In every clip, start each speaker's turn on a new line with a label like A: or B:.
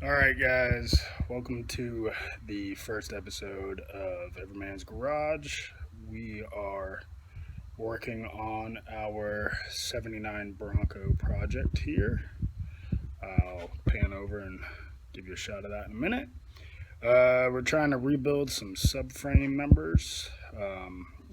A: Alright guys, welcome to the first episode of Everyman's Garage. We are working on our 79 Bronco project here. I'll pan over and give you a shot of that in a minute. We're trying to rebuild some subframe members.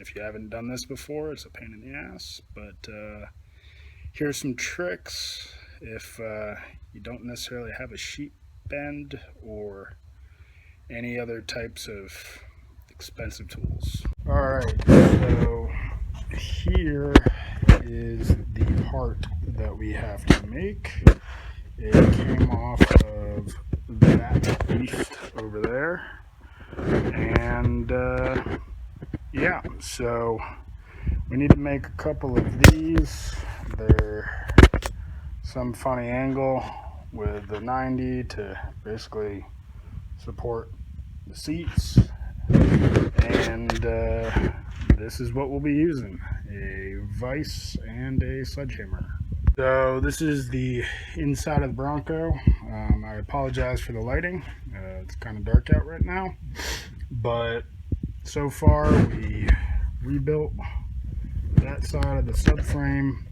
A: If you haven't done this before, it's a pain in the ass, but here's some tricks if you don't necessarily have a sheet bend or any other types of expensive tools. Alright, so here is the part that we have to make. It came off of that beast over there, and yeah, so we need to make a couple of these. They're some funny angle with the 90 to basically support the seats, and this is what we'll be using: a vise and a sledgehammer. So this is the inside of the Bronco. I apologize for the lighting. It's kind of dark out right now, but so far we rebuilt that side of the subframe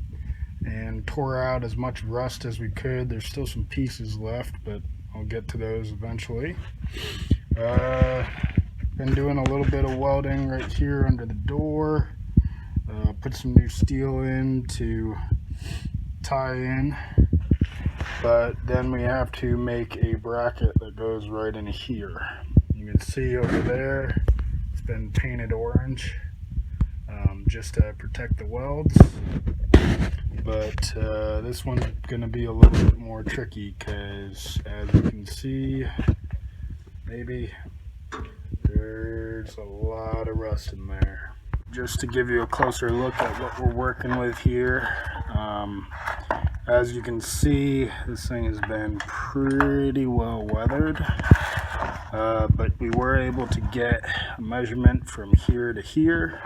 A: and tore out as much rust as we could. There's still some pieces left, but I'll get to those eventually. Been doing a little bit of welding right here under the door. Put some new steel in to tie in, but then we have to make a bracket that goes right in here. You can see over there it's been painted orange, just to protect the welds. But this one's going to be a little bit more tricky because, as you can see, maybe there's a lot of rust in there. Just to give you a closer look at what we're working with here, as you can see, this thing has been pretty well weathered, but we were able to get a measurement from here to here,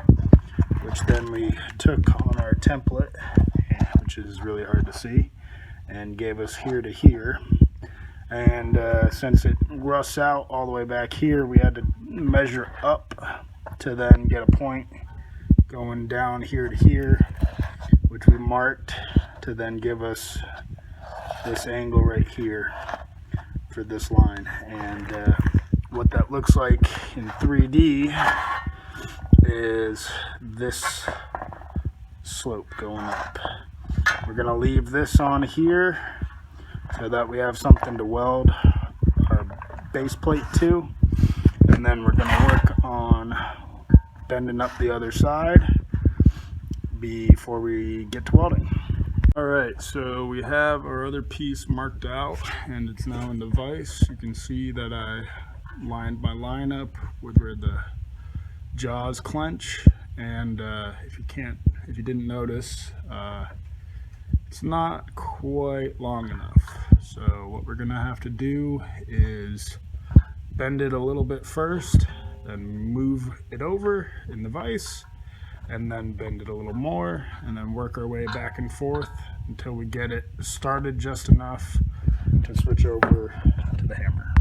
A: which then we took on our template, which is really hard to see, and gave us here to here. And since it rusts out all the way back here, we had to measure up to then get a point going down here to here, which we marked to then give us this angle right here for this line. And what that looks like in 3D is this slope going up. We're going to leave this on here so that we have something to weld our base plate to, and then we're going to work on bending up the other side before we get to welding. Alright, so we have our other piece marked out and it's now in the vise. You can see that I lined my line up with where the jaws clench, and if you didn't notice, it's not quite long enough. So what we're gonna have to do is bend it a little bit first, then move it over in the vise, and then bend it a little more, and then work our way back and forth until we get it started just enough to switch over to the hammer.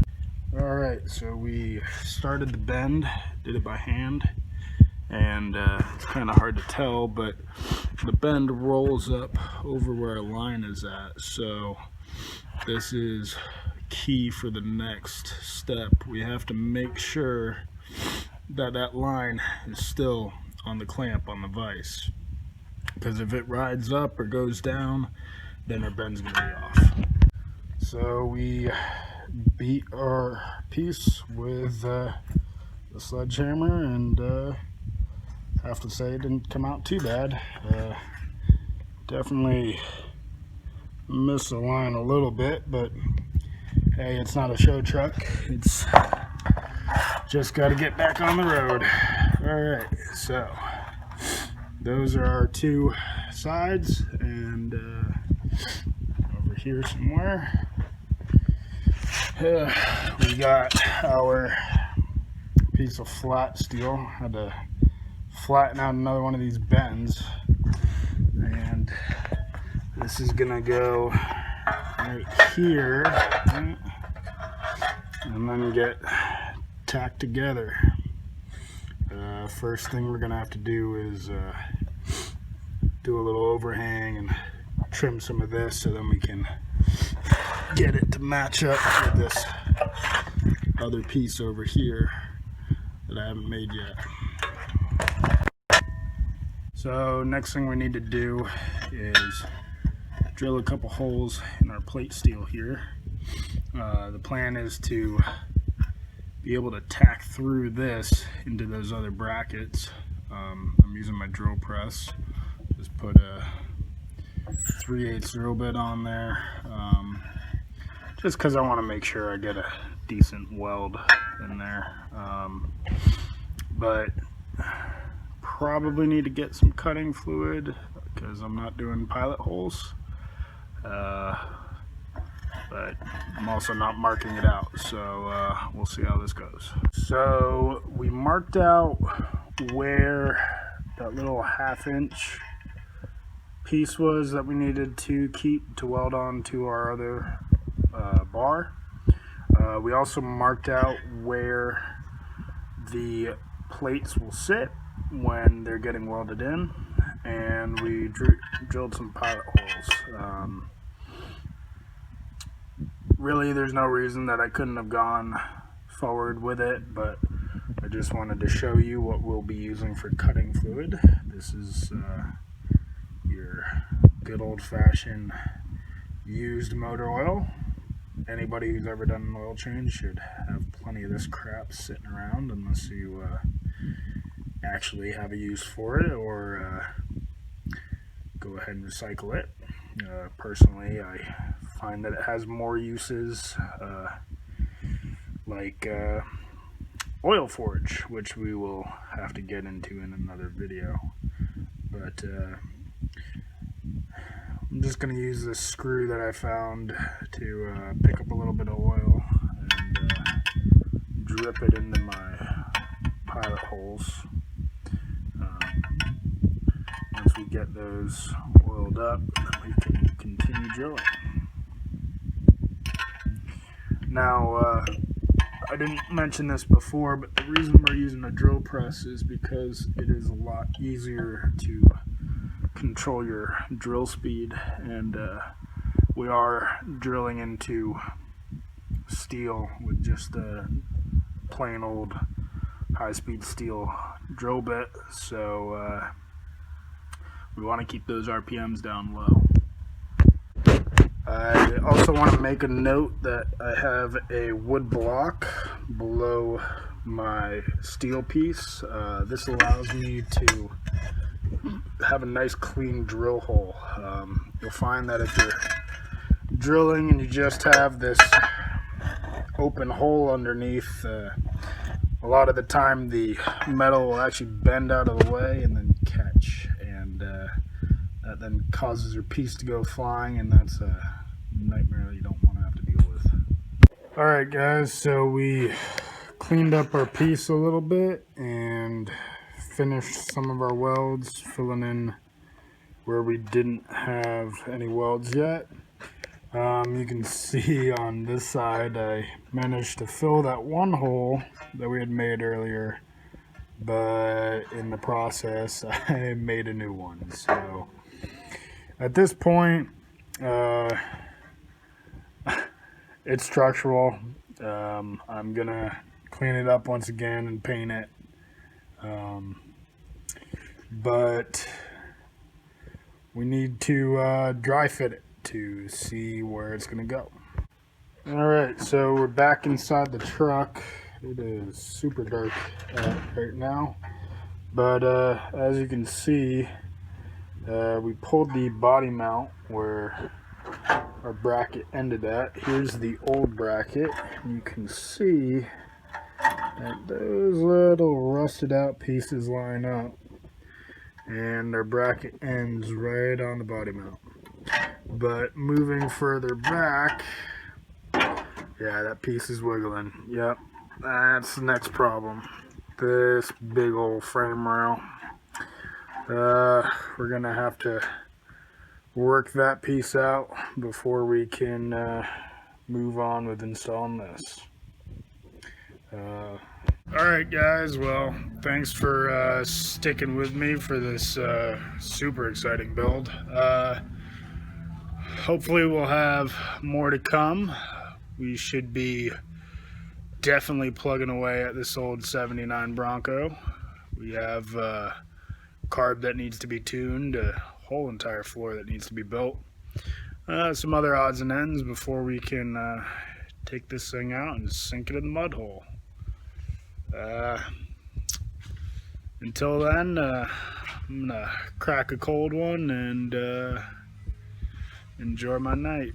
A: Alright, so we started the bend, did it by hand, and it's kind of hard to tell, but the bend rolls up over where our line is at. So this is key for the next step. We have to make sure that that line is still on the clamp on the vise, because if it rides up or goes down, then our bend's gonna be off. So we beat our piece with the sledgehammer, and I have to say it didn't come out too bad. Definitely missed the line a little bit, but hey, it's not a show truck. It's just got to get back on the road. Alright, so those are our two sides, and over here somewhere we got our piece of flat steel. Had to flatten out another one of these bends, and this is gonna go right here and then get tacked together. First thing we're gonna have to do is do a little overhang and trim some of this so then we can get it to match up with this other piece over here that I haven't made yet. So next thing we need to do is drill a couple holes in our plate steel here. The plan is to be able to tack through this into those other brackets. I'm using my drill press. Just put a 3/8 drill bit on there, just because I want to make sure I get a decent weld in there. But probably need to get some cutting fluid because I'm not doing pilot holes. But I'm also not marking it out, so we'll see how this goes. So we marked out where that little 1/2 inch piece was that we needed to keep to weld on to our other bar. We also marked out where the plates will sit when they're getting welded in, and we drilled some pilot holes. Really, there's no reason that I couldn't have gone forward with it, but I just wanted to show you what we'll be using for cutting fluid. This is your good old-fashioned used motor oil. Anybody who's ever done an oil change should have plenty of this crap sitting around unless you actually have a use for it or go ahead and recycle it. Personally, I find that it has more uses, like oil forge, which we will have to get into in another video. But I'm just going to use this screw that I found to pick up a little bit of oil and drip it into my pilot holes. Once we get those oiled up, we can continue drilling. Now, I didn't mention this before, but the reason we're using a drill press is because it is a lot easier to control your drill speed, and we are drilling into steel with just a plain old high-speed steel drill bit, so we want to keep those RPMs down low. I also want to make a note that I have a wood block below my steel piece. This allows me to have a nice clean drill hole. You'll find that if you're drilling and you just have this open hole underneath, a lot of the time the metal will actually bend out of the way and then catch, and that then causes your piece to go flying, and that's a nightmare you don't want to have to deal with. Alright guys, so we cleaned up our piece a little bit and finished some of our welds, filling in where we didn't have any welds yet. You can see on this side I managed to fill that one hole that we had made earlier, but in the process I made a new one. So at this point it's structural. I'm gonna clean it up once again and paint it, but we need to dry fit it to see where it's gonna go. Alright, so we're back inside the truck. It is super dark right now, but as you can see, we pulled the body mount where our bracket ended at. Here's the old bracket. You can see that those little rusted out pieces line up, and our bracket ends right on the body mount. But moving further back, yeah, that piece is wiggling. Yep, that's the next problem. This big old frame rail. We're gonna have to work that piece out before we can move on with installing this. Alright guys, well, thanks for sticking with me for this super exciting build. Hopefully we'll have more to come. We should be definitely plugging away at this old 79 Bronco. We have carb that needs to be tuned, a whole entire floor that needs to be built. Some other odds and ends before we can take this thing out and sink it in the mud hole. Until then, I'm gonna crack a cold one and enjoy my night.